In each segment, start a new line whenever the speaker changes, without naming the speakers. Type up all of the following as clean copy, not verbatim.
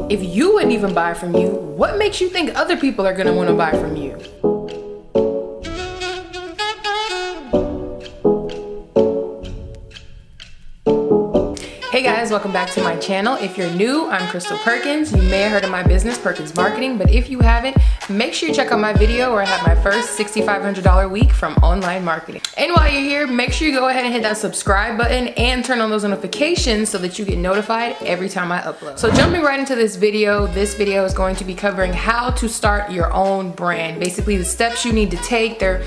If you wouldn't even buy from you, what makes you think other people are gonna wanna buy from you? Hey guys, welcome back to my channel. If you're new, I'm Kristole Perkins. You may have heard of my business, Perkins Marketing, but if you haven't, make sure you check out my video where I have my first $6,500 week from online marketing. And while you're here, make sure you go ahead and hit that subscribe button and turn on those notifications so that you get notified every time I upload. So jumping right into this video is going to be covering how to start your own brand. Basically the steps you need to take. There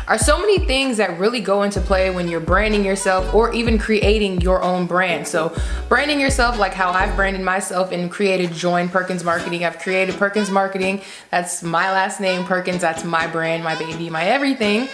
are so many things that really go into play when you're branding yourself or even creating your own brand. So branding yourself, like how I've branded myself and created Join Perkins Marketing. I've created Perkins Marketing. That's my last name, Perkins. That's my brand, my baby, my everything.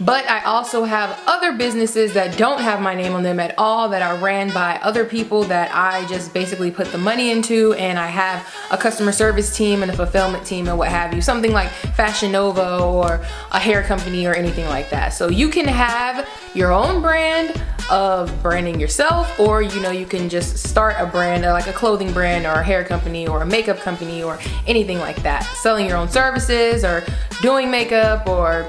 But I also have other businesses that don't have my name on them at all, that are ran by other people that I just basically put the money into, and I have a customer service team and a fulfillment team and what have you. Something like Fashion Nova or a hair company or anything like that. So you can have your own brand of branding yourself, or you can just start a brand like a clothing brand or a hair company or a makeup company or anything like that. Selling your own services or doing makeup, or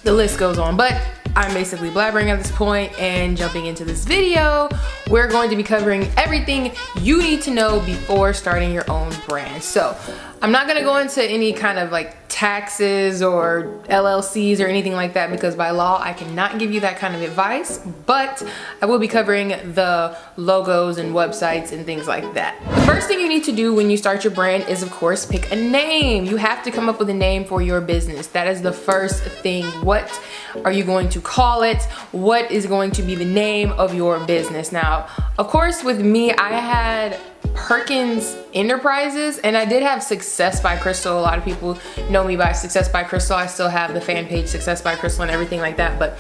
the list goes on. But I'm basically blabbering at this point and jumping into this video. We're going to be covering everything you need to know before starting your own brand. So I'm not gonna go into any kind of like taxes or LLCs or anything like that, because by law I cannot give you that kind of advice, but I will be covering the logos and websites and things like that. The first thing you need to do when you start your brand is, of course, pick a name. You have to come up with a name for your business. That is the first thing. What are you going to call it? What is going to be the name of your business? Now, of course, with me, I had Perkins Enterprises, and I did have Success by Kristole. A lot of people know me by Success by Kristole. I still have the fan page Success by Kristole and everything like that, but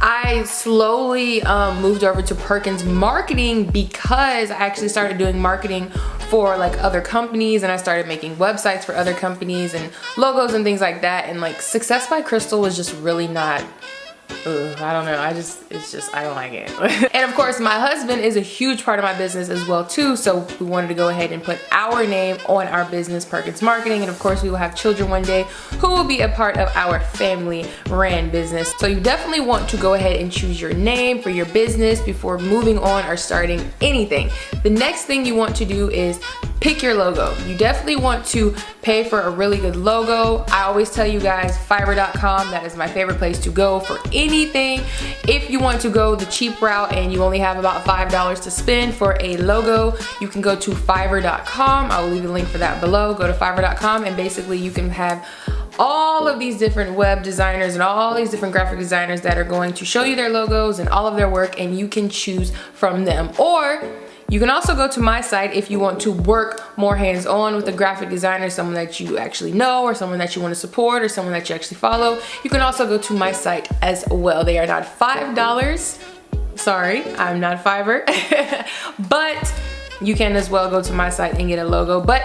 I slowly moved over to Perkins Marketing because I actually started doing marketing for like other companies, and I started making websites for other companies and logos and things like that. And like Success by Kristole was just really not, I don't know, I don't like it. And of course, my husband is a huge part of my business as well too, so we wanted to go ahead and put our name on our business, Perkins Marketing. And of course, we will have children one day who will be a part of our family ran business. So you definitely want to go ahead and choose your name for your business before moving on or starting anything. The next thing you want to do is pick your logo. You definitely want to pay for a really good logo. I always tell you guys, Fiverr.com, that is my favorite place to go for anything. If you want to go the cheap route and you only have about $5 to spend for a logo, you can go to Fiverr.com. I will leave a link for that below. Go to Fiverr.com, and basically you can have all of these different web designers and all these different graphic designers that are going to show you their logos and all of their work, and you can choose from them. Or you can also go to my site if you want to work more hands-on with a graphic designer, someone that you actually know, or someone that you want to support, or someone that you actually follow. You can also go to my site as well. They are not $5. Sorry, I'm not Fiverr. But you can as well go to my site and get a logo. But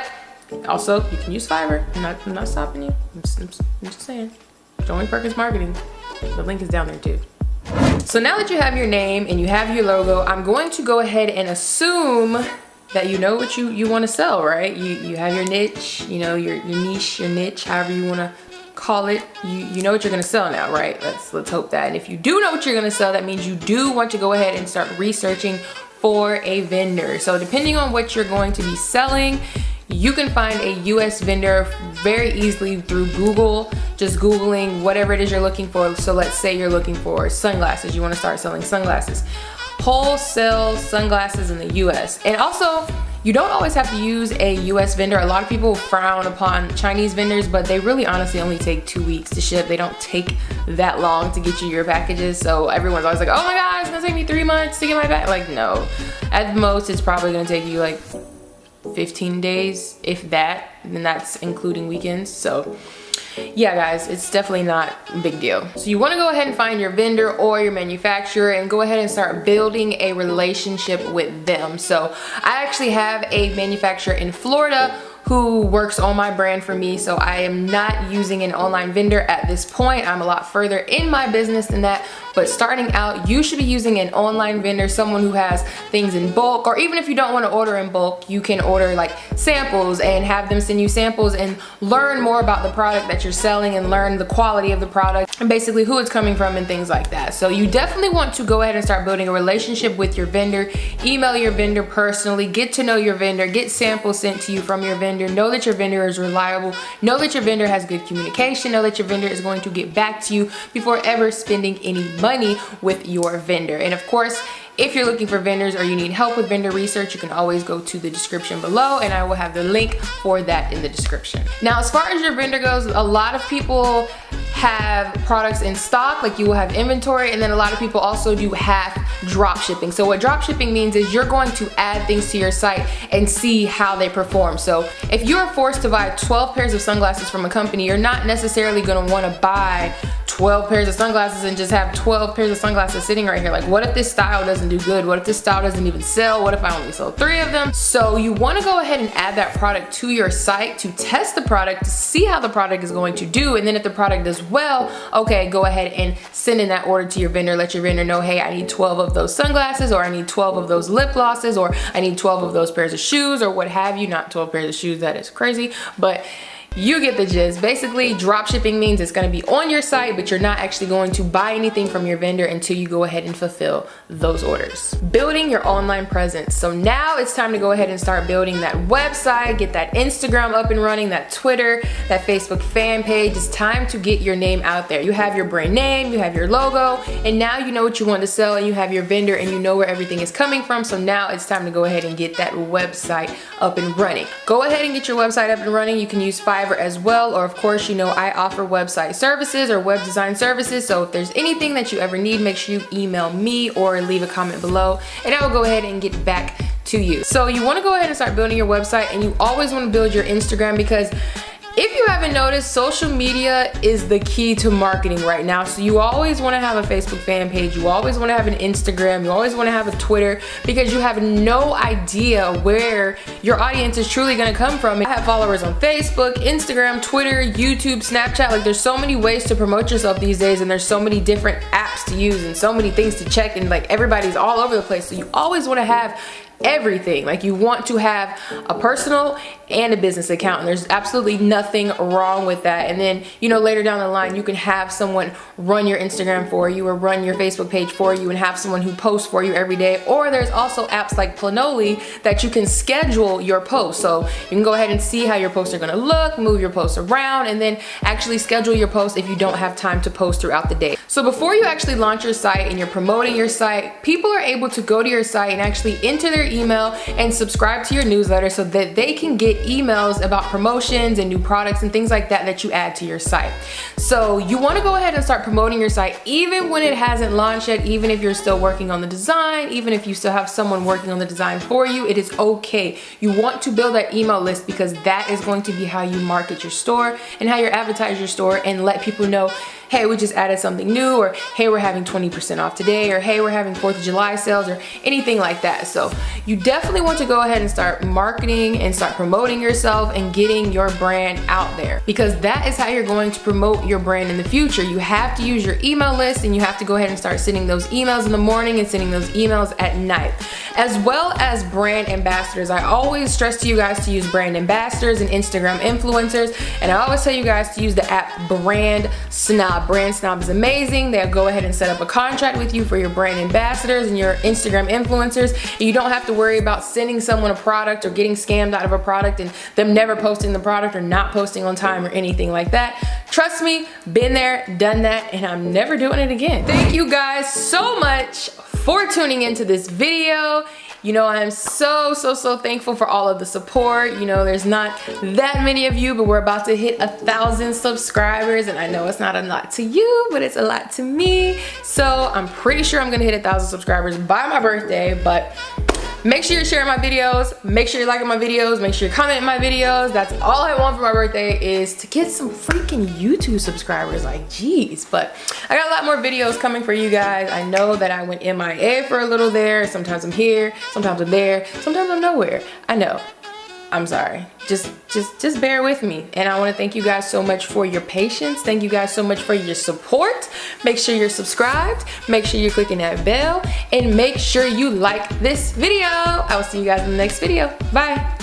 also, you can use Fiverr. I'm not stopping you. I'm just saying. Join Perkins Marketing. The link is down there too. So now that you have your name and you have your logo, I'm going to go ahead and assume that you know what you want to sell, right? You have your niche, your niche, your niche, however you want to call it. You know what you're going to sell now, right? Let's hope that. And if you do know what you're going to sell, that means you do want to go ahead and start researching for a vendor. So depending on what you're going to be selling, you can find a US vendor very easily through Google, just Googling whatever it is you're looking for. So let's say you're looking for sunglasses. You want to start selling sunglasses. Wholesale sunglasses in the US. And also, you don't always have to use a US vendor. A lot of people frown upon Chinese vendors, but they really honestly only take 2 weeks to ship. They don't take that long to get you your packages. So everyone's always like, oh my God, it's gonna take me 3 months to get my bag. Like, no. At most, it's probably gonna take you like 15 days, if that, and that's including weekends. So yeah guys, it's definitely not a big deal. So you want to go ahead and find your vendor or your manufacturer and go ahead and start building a relationship with them. So I actually have a manufacturer in Florida who works on my brand for me, so I am not using an online vendor at this point. I'm a lot further in my business than that, but starting out, you should be using an online vendor, someone who has things in bulk, or even if you don't want to order in bulk, you can order like samples and have them send you samples and learn more about the product that you're selling and learn the quality of the product and basically who it's coming from and things like that. So you definitely want to go ahead and start building a relationship with your vendor. Email your vendor personally, get to know your vendor, get samples sent to you from your vendor, know that your vendor is reliable, know that your vendor has good communication, know that your vendor is going to get back to you before ever spending any money with your vendor. And of course, if you're looking for vendors or you need help with vendor research, you can always go to the description below and I will have the link for that in the description. Now, as far as your vendor goes, a lot of people have products in stock, like you will have inventory, and then a lot of people also do half drop shipping. So what drop shipping means is you're going to add things to your site and see how they perform. So if you are forced to buy 12 pairs of sunglasses from a company, you're not necessarily going to want to buy 12 pairs of sunglasses and just have 12 pairs of sunglasses sitting right here. Like, what if this style doesn't do good? What if this style doesn't even sell? What if I only sell 3 of them? So you want to go ahead and add that product to your site to test the product, to see how the product is going to do. And then if the product does well, okay, go ahead and send in that order to your vendor. Let your vendor know, hey, I need 12 of those sunglasses, or I need 12 of those lip glosses, or I need 12 of those pairs of shoes, or what have you. Not 12 pairs of shoes, that is crazy, but you get the gist. Basically, drop shipping means it's going to be on your site, but you're not actually going to buy anything from your vendor until you go ahead and fulfill those orders. Building your online presence. So now it's time to go ahead and start building that website, get that Instagram up and running, that Twitter, that Facebook fan page. It's time to get your name out there. You have your brand name, you have your logo, and now you know what you want to sell, and you have your vendor and you know where everything is coming from. So now it's time to go ahead and get that website up and running. Go ahead and get your website up and running. You can use Fiverr as well, or of course, you know, I offer website services or web design services. So if there's anything that you ever need, make sure you email me or leave a comment below and I will go ahead and get back to you. So you want to go ahead and start building your website, and you always want to build your Instagram, because if you haven't noticed, social media is the key to marketing right now. So you always want to have a Facebook fan page, you always want to have an Instagram, you always want to have a Twitter, because you have no idea where your audience is truly going to come from. I have followers on Facebook, Instagram, Twitter, YouTube, Snapchat. Like, there's so many ways to promote yourself these days, and there's so many different apps to use and so many things to check, and like everybody's all over the place. So you always want to have everything. Like, you want to have a personal and a business account, and there's absolutely nothing wrong with that. And then, you know, later down the line, you can have someone run your Instagram for you or run your Facebook page for you and have someone who posts for you every day. Or there's also apps like Kristole that you can schedule your posts. So you can go ahead and see how your posts are going to look, move your posts around, and then actually schedule your posts if you don't have time to post throughout the day. So before you actually launch your site and you're promoting your site, people are able to go to your site and actually enter their email and subscribe to your newsletter so that they can get emails about promotions and new products and things like that that you add to your site. So you want to go ahead and start promoting your site even when it hasn't launched yet, even if you're still working on the design, even if you still have someone working on the design for you. It is okay. You want to build that email list, because that is going to be how you market your store and how you advertise your store and let people know, hey, we just added something new, or hey, we're having 20% off today, or hey, we're having 4th of July sales, or anything like that. So you definitely want to go ahead and start marketing and start promoting yourself and getting your brand out there, because that is how you're going to promote your brand in the future. You have to use your email list, and you have to go ahead and start sending those emails in the morning and sending those emails at night, as well as brand ambassadors. I always stress to you guys to use brand ambassadors and Instagram influencers, and I always tell you guys to use the app Brand Snob. Brand Snob is amazing. They'll go ahead and set up a contract with you for your brand ambassadors and your Instagram influencers. And you don't have to worry about sending someone a product or getting scammed out of a product and them never posting the product or not posting on time or anything like that. Trust me, been there, done that, and I'm never doing it again. Thank you guys so much for tuning into this video. You know, I am so thankful for all of the support. You know, there's not that many of you, but we're about to hit 1,000 subscribers, and I know it's not a lot to you, but it's a lot to me. So I'm pretty sure I'm gonna hit 1,000 subscribers by my birthday, but make sure you're sharing my videos, make sure you're liking my videos, make sure you're commenting my videos. That's all I want for my birthday, is to get some freaking YouTube subscribers. Like, geez. But I got a lot more videos coming for you guys. I know that I went MIA for a little there. Sometimes I'm here, sometimes I'm there, sometimes I'm nowhere. I know. I'm sorry. Just bear with me. And I want to thank you guys so much for your patience. Thank you guys so much for your support. Make sure you're subscribed. Make sure you're clicking that bell. And make sure you like this video. I will see you guys in the next video. Bye.